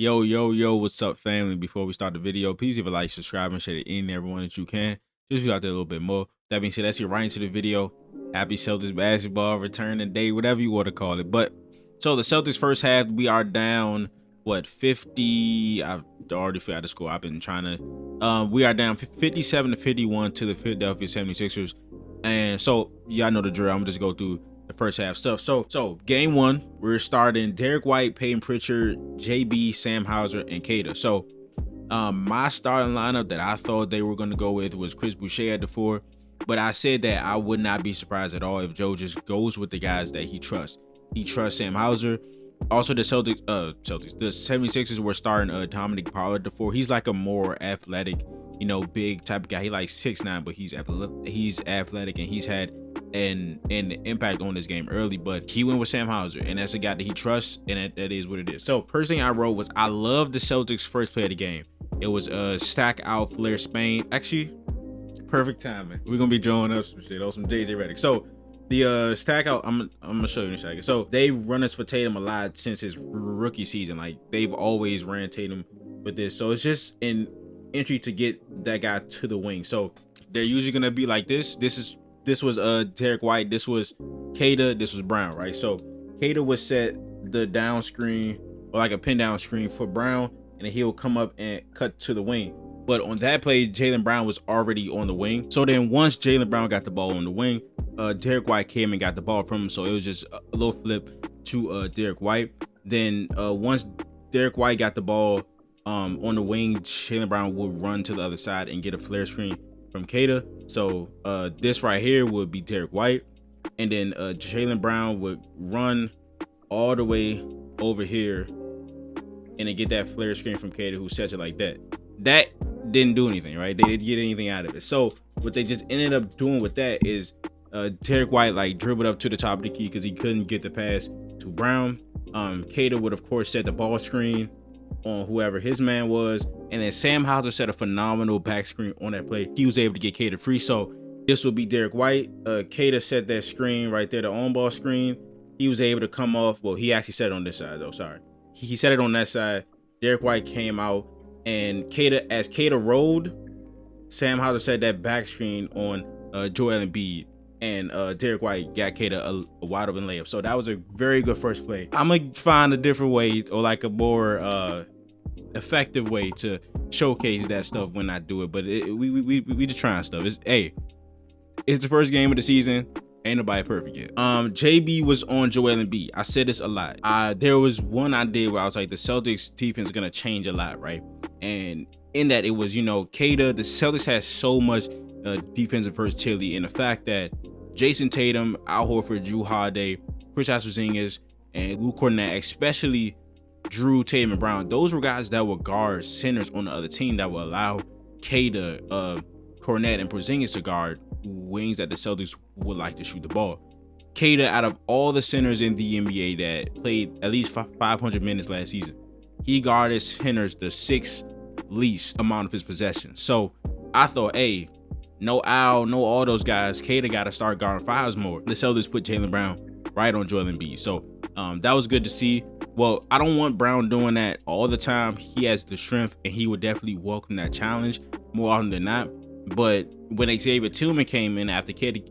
Yo, what's up, family? Before we start the video, please give a like, subscribe, and share it in everyone that you can. Just get out there a little bit more. That being said, let's get right into the video. Happy Celtics basketball return day, whatever you want to call it. But so the Celtics first half, we are down, what, 50? I've already forgot the score. I've been trying to. We are down 57-51 to the Philadelphia 76ers. And so, y'all know the drill. I'm going to just go through the first half stuff. So game one, we're starting Derek White, Peyton Pritchard, JB, Sam Hauser, and Kata. So my starting lineup that I thought they were going to go with was Chris Boucher at the 4, but I said that I would not be surprised at all if Joe just goes with the guys that he trusts. He trusts Sam Hauser. Also, the Celtics, the 76ers were starting Dominic Pollard at the 4. He's like a more athletic, big type of guy. He like 6'9", but he's athletic, and he's had an impact on this game early, but he went with Sam Hauser, and that's a guy that he trusts, and that is what it is. So first thing I wrote was I love the Celtics first play of the game. It was stack out Flair Spain. Actually, perfect timing. We're gonna be drawing up some shit on some JJ Redick. So the stack out, I'm gonna show you in a second. So they run us for Tatum a lot since his rookie season. Like they've always ran Tatum with this. So it's just an entry to get that guy to the wing. So they're usually gonna be like this. This was Derek White, this was Kata, this was Brown, right? So Kata would set the down screen or like a pin down screen for Brown, and then he'll come up and cut to the wing. But on that play, Jaylen Brown was already on the wing. So then once Jaylen Brown got the ball on the wing, Derek White came and got the ball from him. So it was just a little flip to Derek White. Then once Derek White got the ball on the wing, Jaylen Brown would run to the other side and get a flare screen from Kata. So this right here would be Derek White, and then Jaylen Brown would run all the way over here and then get that flare screen from Kata, who sets it like that. That didn't do anything, right? They didn't get anything out of it. So what they just ended up doing with that is Derek White like dribbled up to the top of the key because he couldn't get the pass to Brown. Kata would of course set the ball screen on whoever his man was, and then Sam Hauser set a phenomenal back screen on that play. He was able to get Kata free. So this will be Derek White. Kata set that screen right there, the on ball screen. He was able to come off. Well, he actually set it on this side though. Sorry, he set it on that side. Derek White came out, and as Kata rolled, Sam Hauser set that back screen on Joel Embiid, and Derek White got Kata a wide open layup. So that was a very good first play. I'm gonna find a different way, or like a more effective way to showcase that stuff when I do it. But we just trying stuff. It's the first game of the season. Ain't nobody perfect yet. JB was on Joel Embiid. I said this a lot. There was one I did where I was like, the Celtics defense is gonna change a lot, right? And in that, it was, Kata. The Celtics had so much defensive versatility, in the fact that Jason Tatum, Al Horford, Drew Holiday, Kristaps Porzingis, and Luke Kornet, especially Drew, Tatum, and Brown, those were guys that would guard centers on the other team that would allow Kata, Kornet, and Porzingis to guard wings that the Celtics would like to shoot the ball. Kata, out of all the centers in the NBA that played at least 500 minutes last season, he guarded centers the sixth least amount of his possessions. So I thought, hey, no Al, no all those guys, Kata got to start guarding fives more. The Celtics put Jaylen Brown right on Joel Embiid. So that was good to see. Well, I don't want Brown doing that all the time. He has the strength, and he would definitely welcome that challenge more often than not. But when Xavier Tillman came in after the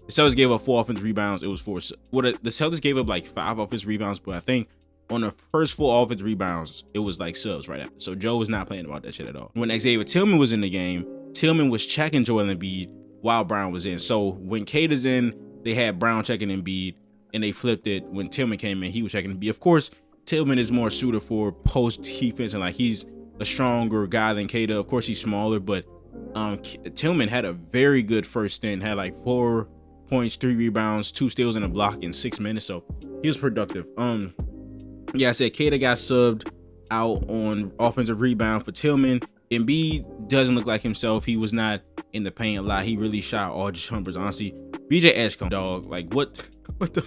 Celtics gave up 4 offensive rebounds. It was 4. The Celtics gave up like 5 offensive rebounds, but I think on the first 4 offensive rebounds, it was like subs right after. So Joe was not playing about that shit at all. When Xavier Tillman was in the game, Tillman was checking Joel Embiid while Brown was in. So when Kata's in, they had Brown checking Embiid, and they flipped it. When Tillman came in, he was checking Embiid. Of course, Tillman is more suited for post defense, and like he's a stronger guy than Kata. Of course, he's smaller, but Tillman had a very good first stint. Had like 4 points, 3 rebounds, 2 steals, and a block in 6 minutes. So he was productive. Yeah, I said Kata got subbed out on offensive rebound for Tillman. Embiid doesn't look like himself. He was not in the paint a lot. He really shot all jumpers, honestly. BJ Edgecombe, dog. Like, what the?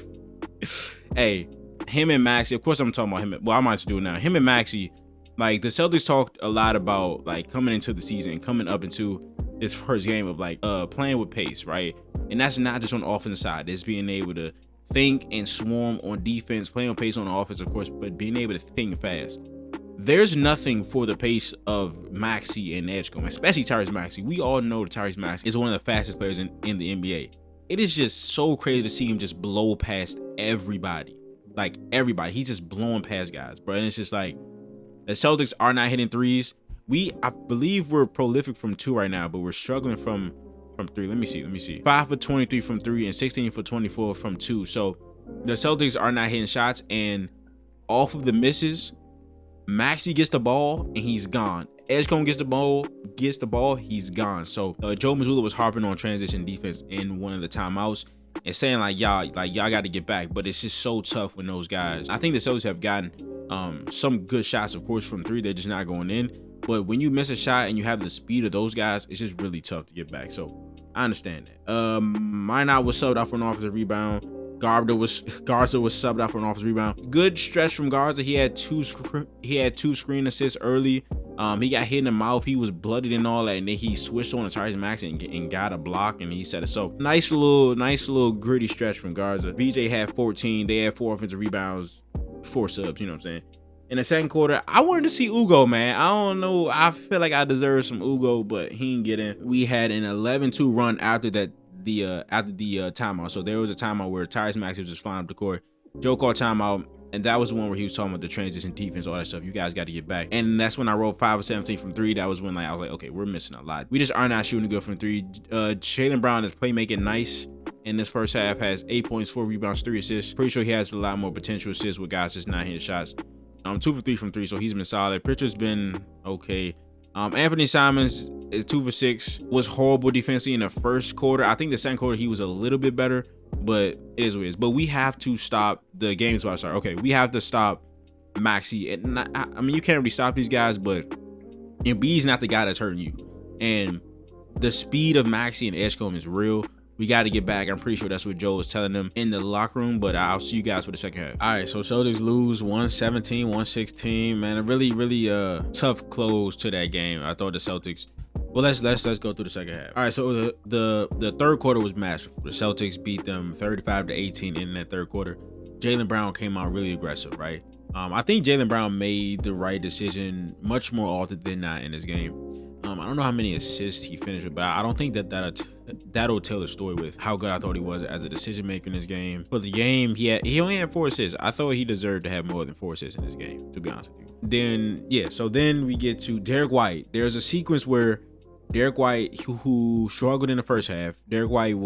Hey, him and Maxey. Of course, I'm talking about him. Well, I might do it now. Him and Maxey. Like, the Celtics talked a lot about like coming into the season, coming up into this first game of like playing with pace, right? And that's not just on the offensive side. It's being able to think and swarm on defense, playing on pace on the offense, of course, but being able to think fast. there's nothing for the pace of Maxey and Edgecombe, especially Tyrese Maxey. We all know that Tyrese Maxey is one of the fastest players in the NBA. It is just so crazy to see him just blow past everybody. Like everybody. He's just blowing past guys, bro. And it's just like the Celtics are not hitting threes. I believe we're prolific from 2 right now, but we're struggling from 3. Let me see. 5 for 23 from 3 and 16 for 24 from 2. So the Celtics are not hitting shots, and off of the misses, Maxey gets the ball and he's gone. Edgecombe gets the ball, he's gone. So Joe Mazzulla was harping on transition defense in one of the timeouts and saying y'all got to get back, but it's just so tough when those guys. I think the Celtics have gotten some good shots, of course, from 3. They're just not going in. But when you miss a shot and you have the speed of those guys, it's just really tough to get back. So I understand that. Minot was subbed out for an offensive rebound. Garza was subbed out for an offensive rebound. Good stretch from Garza. He had two screen assists early. He got hit in the mouth. He was bloodied and all that, and then he switched on to Tyrese Maxey and got a block, and he set it. So nice little gritty stretch from Garza. VJ had 14. They had 4 offensive rebounds, 4 subs. You know what I'm saying? In the second quarter, I wanted to see Ugo, man. I don't know. I feel like I deserve some Ugo, but he didn't get in. We had an 11-2 run after that. After the timeout. So there was a timeout where Tyrese Maxey was just flying up the court. Joe called timeout, and that was the one where he was talking about the transition defense, all that stuff. You guys got to get back. And that's when I rolled 5 of 17 from 3. That was when I was like, okay, we're missing a lot. We just are not shooting good from 3. Jaylen Brown is playmaking nice in this first half. Has 8 points, 4 rebounds, 3 assists. Pretty sure he has a lot more potential assists with guys just not hitting shots. 2 for 3 from 3, so he's been solid. Pritchard's been okay. Anthony Simons is 2 for 6. Was horrible defensively in the first quarter. I think the second quarter he was a little bit better, but it is what it is. But we have to stop the game's about to start. Okay, we have to stop Maxey. And I mean, you can't really stop these guys, but Embiid's not the guy that's hurting you. And the speed of Maxey and Edgecombe is real. We got to get back. I'm pretty sure that's what Joe was telling them in the locker room, but I'll see you guys for the second half. All right, so Celtics lose 117, 116. Man, a really tough close to that game. I thought the Celtics. Well, let's go through the second half. All right, so the third quarter was masterful. The Celtics beat them 35-18 in that third quarter. Jaylen Brown came out really aggressive, right? I think Jaylen Brown made the right decision much more often than not in this game. I don't know how many assists he finished with, but I don't think that'll tell the story with how good I thought he was as a decision maker in this game. For the game, he only had 4 assists. I thought he deserved to have more than 4 assists in this game, to be honest with you. Then we get to Derek White. There's a sequence where Derek White, who struggled in the first half, Derek White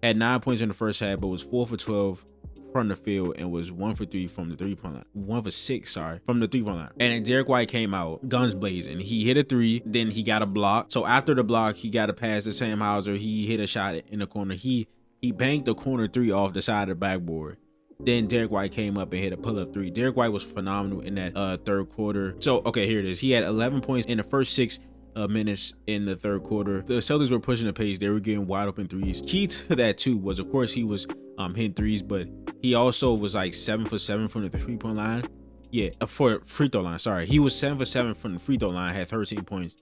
had 9 points in the first half, but was 4 for 12 from the field and was 1 for 3 from the 3-point line. 1 for 6, from the 3-point line. And then Derek White came out, guns blazing. He hit a 3, then he got a block. So after the block, he got a pass to Sam Hauser. He hit a shot in the corner. He banked the corner 3 off the side of the backboard. Then Derek White came up and hit a pull-up 3. Derek White was phenomenal in that third quarter. So, okay, here it is. He had 11 points in the first 6 minutes in the third quarter. The Celtics were pushing the pace. They were getting wide open threes. Key to that too was, of course, he was hitting threes, but he also was like 7 for 7 from the 3-point line. Yeah, for free throw line. Sorry, he was 7 for 7 from the free throw line. Had 13 points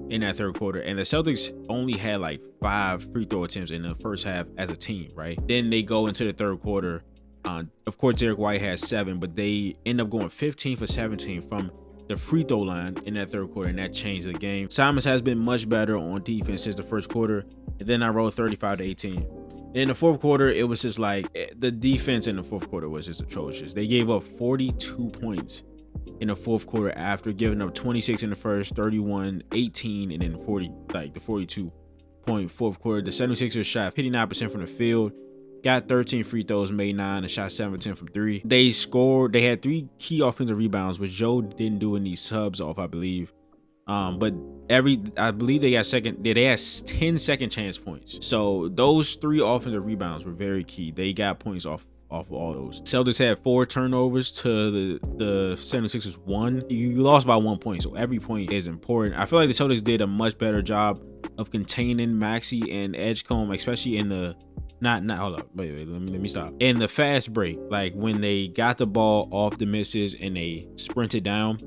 in that third quarter, and the Celtics only had like 5 free throw attempts in the first half as a team. Right. Then they go into the third quarter. Of course, Derek White has 7, but they end up going 15 for 17 from the free throw line in that third quarter, and that changed the game. Simons has been much better on defense since the first quarter, and then I rolled 35-18. In the fourth quarter, it was just like the defense in the fourth quarter was just atrocious. They gave up 42 points in the fourth quarter after giving up 26 in the first, 31, 18, and then 40, like the 42-point fourth quarter. The 76ers shot 59% from the field, got 13 free throws, made 9, and shot 7-10 from 3. They scored. They had 3 key offensive rebounds, which Joe didn't do any subs off, I believe. But I believe they had 10 second chance points. So those 3 offensive rebounds were very key. They got points off of all those. Celtics had 4 turnovers to the 76ers 1. You lost by 1 point, so every point is important. I feel like the Celtics did a much better job of containing Maxey and Edgecombe, especially in the hold up. Wait, let me stop. In the fast break, like when they got the ball off the misses and they sprinted down,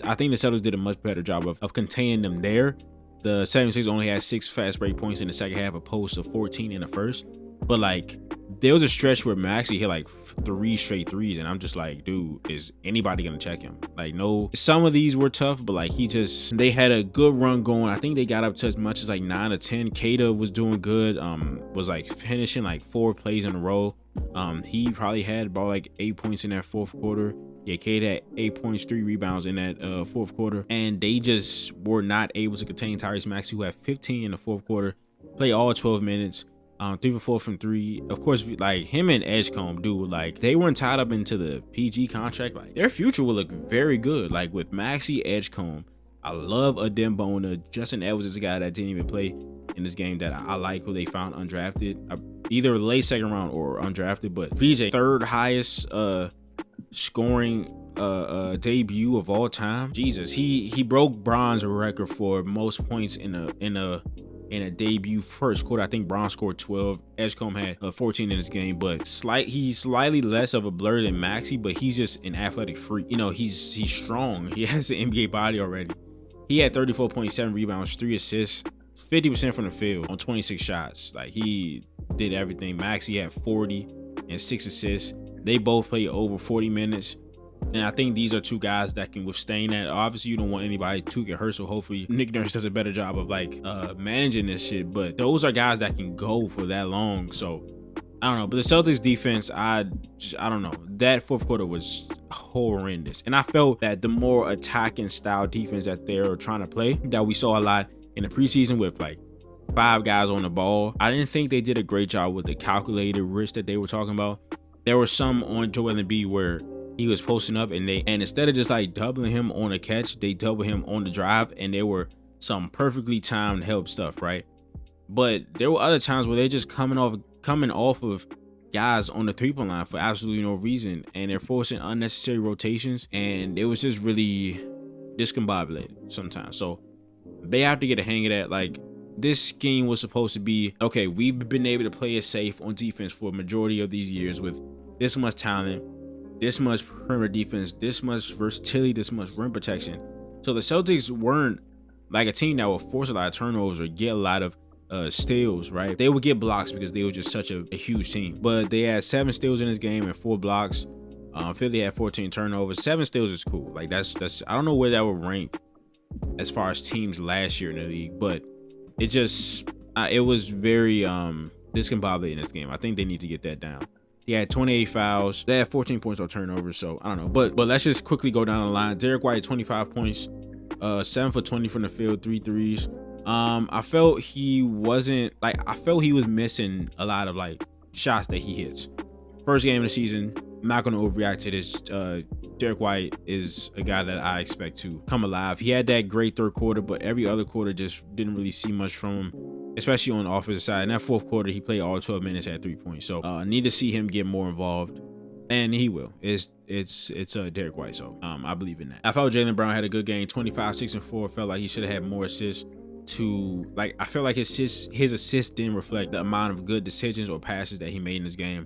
I think the Celtics did a much better job of containing them there. The 76ers only had 6 fast break points in the second half, opposed to 14 in the first. But like there was a stretch where Maxey hit like 3 straight threes, and I'm just like, dude, is anybody gonna check him? Like, no, some of these were tough, but like they had a good run going. I think they got up to as much as like 9 or 10. Kata was doing good, was like finishing like 4 plays in a row. He probably had about like 8 points in that fourth quarter. Yeah, Kata had 8 points, 3 rebounds in that fourth quarter, and they just were not able to contain Tyrese Maxey, who had 15 in the fourth quarter, play all 12 minutes. 3 for 4 from 3. Of course, like him and Edgecombe, dude, like they weren't tied up into the PG contract. Like their future will look very good. Like with Maxey, Edgecombe, I love Adembona. Justin Edwards is a guy that didn't even play in this game that I like, who they found undrafted, either late second round or undrafted. But VJ, third highest scoring debut of all time. Jesus, he broke Bron's record for most points in a debut first quarter. I think Bron scored 12. Edgecombe had 14 in this game, but he's slightly less of a blur than Maxey, but he's just an athletic freak. You know, he's strong. He has an NBA body already. He had 34.7 rebounds, 3 assists, 50% from the field on 26 shots. Like he did everything. Maxey had 40 and 6 assists. They both played over 40 minutes. And I think these are two guys that can withstand that. Obviously, you don't want anybody to get hurt, so hopefully Nick Nurse does a better job of like managing this shit. But those are guys that can go for that long. So I don't know. But the Celtics defense, I don't know. That fourth quarter was horrendous. And I felt that the more attacking style defense that they're trying to play, that we saw a lot in the preseason with like 5 guys on the ball, I didn't think they did a great job with the calculated risk that they were talking about. There were some on Joel Embiid where he was posting up and instead of just like doubling him on a catch, they doubled him on the drive, and there were some perfectly timed help stuff, right? But there were other times where they're just coming off of guys on the 3-point line for absolutely no reason, and they're forcing unnecessary rotations, and it was just really discombobulated sometimes. So they have to get a hang of that. Like, this scheme was supposed to be, okay, we've been able to play it safe on defense for a majority of these years with this much talent, this much perimeter defense, this much versatility, this much rim protection. So the Celtics weren't like a team that would force a lot of turnovers or get a lot of steals, right? They would get blocks because they were just such a huge team. But they had 7 steals in this game and 4 blocks. Philly had 14 turnovers. 7 steals is cool. Like that's I don't know where that would rank as far as teams last year in the league, but it just it was very discombobulated in this game. I think they need to get that down. He had 28 fouls. They had 14 points on turnovers, so I don't know. But let's just quickly go down the line. Derek White, 25 points, 7 for 20 from the field, 3 threes. I felt he was missing a lot of like shots that he hits. First game of the season, I'm not going to overreact to this. Derek White is a guy that I expect to come alive. He had that great third quarter, but every other quarter just didn't really see much from him, especially on the offensive side. In that fourth quarter, he played all 12 minutes at 3 points. So I need to see him get more involved, and he will. It's Derek White, so I believe in that. I felt Jaylen Brown had a good game, 25, 6, and 4. Felt like he should have had more assists. I feel like his assists didn't reflect the amount of good decisions or passes that he made in this game.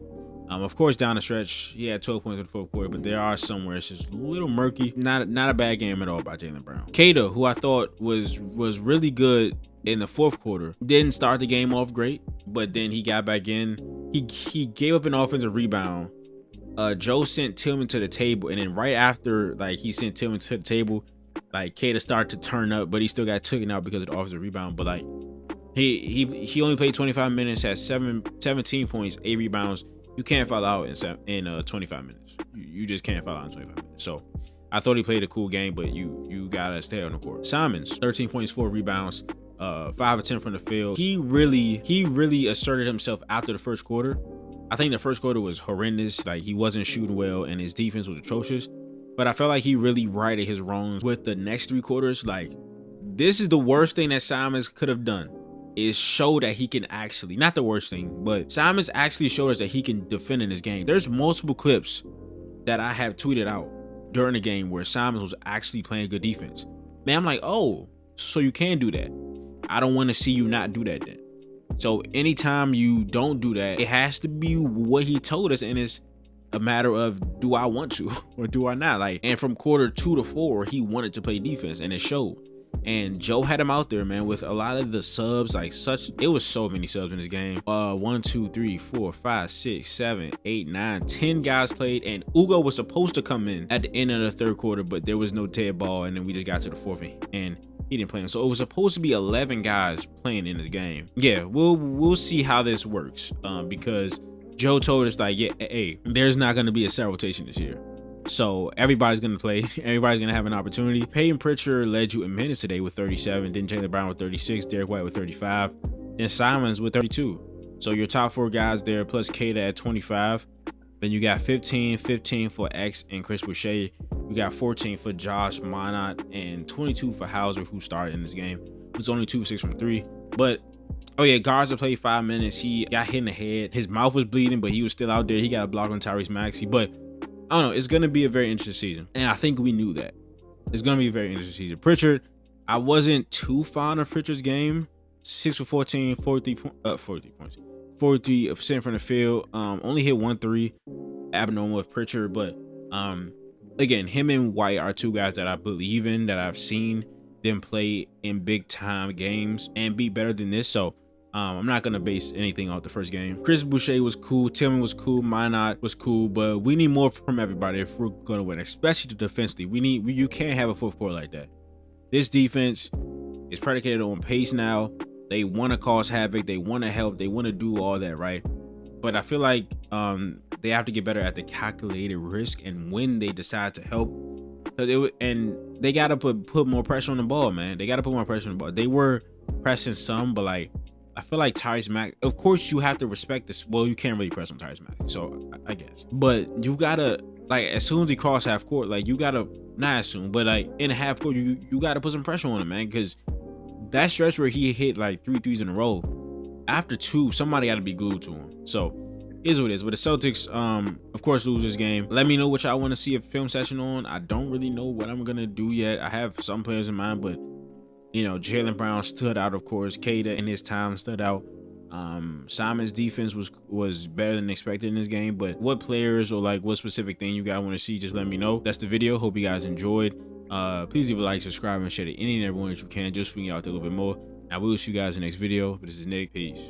Of course, down the stretch, he had 12 points in the fourth quarter, but there are some where it's just a little murky. Not a bad game at all by Jaylen Brown. Kata, who I thought was really good in the fourth quarter, didn't start the game off great, but then he got back in. He gave up an offensive rebound. Joe sent Tillman to the table, and then right after he sent Tillman to the table, Kata started to turn up, but he still got taken out because of the offensive rebound. But he only played 25 minutes, had 17 points, 8 rebounds. You can't foul out in 25 minutes. You just can't foul out in 25 minutes. So I thought he played a cool game, but you gotta stay on the court. Simons, 13 points, 4 rebounds, 5 of 10 from the field. He really asserted himself after the first quarter. I think the first quarter was horrendous. He wasn't shooting well, and his defense was atrocious. But I felt like he really righted his wrongs with the next 3 quarters. This is the worst thing that Simons could have done, is show that he can actually, not the worst thing, but Simons actually showed us that he can defend in this game. There's multiple clips that I have tweeted out during the game where Simons was actually playing good defense. Man, I'm like, oh, so you can do that. I don't want to see you not do that then. So anytime you don't do that, it has to be what he told us, and it's a matter of, do I want to or do I not? And from quarter 2 to 4, he wanted to play defense, and it showed. And Joe had him out there, man, with a lot of the subs, like it was so many subs in this game. 1, 2, 3, 4, 5, 6, 7, 8, 9, 10 guys played, and Ugo was supposed to come in at the end of the third quarter, but there was no Ted ball, and then we just got to the fourth, and he didn't play him. So it was supposed to be 11 guys playing in this game. Yeah, we'll see how this works, because Joe told us, like, yeah, hey, there's not going to be a set rotation this year. So everybody's going to play. Everybody's going to have an opportunity. Peyton Pritchard led you in minutes today with 37. Then Jaylen Brown with 36. Derek White with 35. And Simons with 32. So your top 4 guys there, plus Kata at 25. Then you got 15 for X and Chris Boucher. You got 14 for Josh Minot and 22 for Hauser, who started in this game. It was only 2 for 6 from 3. But, oh yeah, Garza played 5 minutes. He got hit in the head. His mouth was bleeding, but he was still out there. He got a block on Tyrese Maxey. But I don't know. It's going to be a very interesting season. And I think we knew that. It's going to be a very interesting season. Pritchard, I wasn't too fond of Pritchard's game. 6 for 14, 43 points. 43% from the field. Only hit 1 3. Abnormal with Pritchard. But again, him and White are 2 guys that I believe in, that I've seen them play in big time games and be better than this. So I'm not gonna base anything off the first game. Chris Boucher was cool. Tillman was cool. Minot was cool. But we need more from everybody if we're gonna win, especially defensively. You can't have a fourth quarter like that. This defense is predicated on pace now. They want to cause havoc. They want to help. They want to do all that, right? But I feel like they have to get better at the calculated risk and when they decide to help. And they gotta put more pressure on the ball, man. They gotta put more pressure on the ball. They were pressing some, but like, I feel like Tyrese Maxey, of course you have to respect this. Well, you can't really press on Tyrese Maxey, so I guess. But you gotta, like, as soon as he cross half court, like, you gotta, not as soon, but like in a half court, you gotta put some pressure on him, man. Because that stretch where he hit like 3 threes in a row, after 2, somebody gotta be glued to him. So is what it is. But the Celtics, of course, lose this game. Let me know what y'all want to see a film session on. I don't really know what I'm gonna do yet. I have some players in mind, but you know, Jaylen Brown stood out, of course. Kata in his time stood out. Simon's defense was better than expected in this game. But what players or like what specific thing you guys want to see, just let me know. That's the video. Hope you guys enjoyed. Please leave a like, subscribe, and share to any and everyone that you can, just so we can get out there a little bit more. I will see you guys in the next video. But this is Nick. Peace.